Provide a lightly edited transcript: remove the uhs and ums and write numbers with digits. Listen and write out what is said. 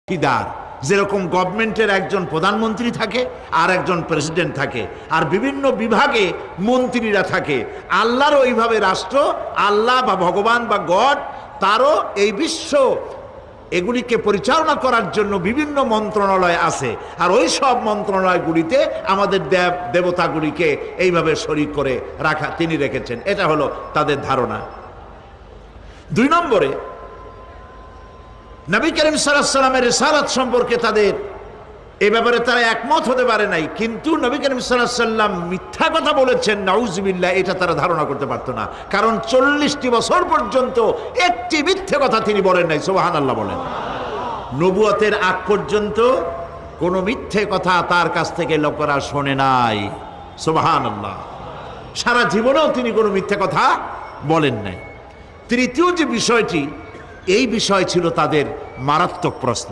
অংশীদার। যেরকম গভর্নমেন্টের একজন প্রধানমন্ত্রী থাকে আর একজন প্রেসিডেন্ট থাকে, আর বিভিন্ন বিভাগে মন্ত্রীরা থাকে, আল্লাহরও ওইভাবে রাষ্ট্র, আল্লাহ বা ভগবান বা গড, তারও এই বিশ্ব এগুলিকে পরিচালনা করার জন্য বিভিন্ন মন্ত্রণালয় আছে। আর ওই সব মন্ত্রণালয়গুলিতে আমাদের দেব দেবতাগুলিকে এইভাবে শরীক করে রাখা তিনি রেখেছেন। এটা হলো তাদের ধারণা। 2 নম্বরে, নবী করিম সাল্লাল্লাহু আলাইহি ওয়াসাল্লামের রিসালাত সম্পর্কে তাদের এই ব্যাপারে তারা একমত হতে পারে নাই, কিন্তু নবী করিম সাল্লাল্লাহু আলাইহি ওয়াসাল্লাম মিথ্যা কথা বলেছেন নাউজুবিল্লাহ, এটা তারা ধারণা করতে পারতো না। কারণ 40টি বছর পর্যন্ত একটি মিথ্যে কথা তিনি বলেন নাই। সুবহানাল্লাহ বলেন। নবুয়তের আগ পর্যন্ত কোনো মিথ্যে কথা তার কাছ থেকে লোকেরা শোনে নাই। সুবহানাল্লাহ। সারা জীবনেও তিনি কোনো মিথ্যে কথা বলেন নাই। তৃতীয় যে বিষয়টি, এই বিষয় ছিল তাদের মারাত্মক প্রশ্ন।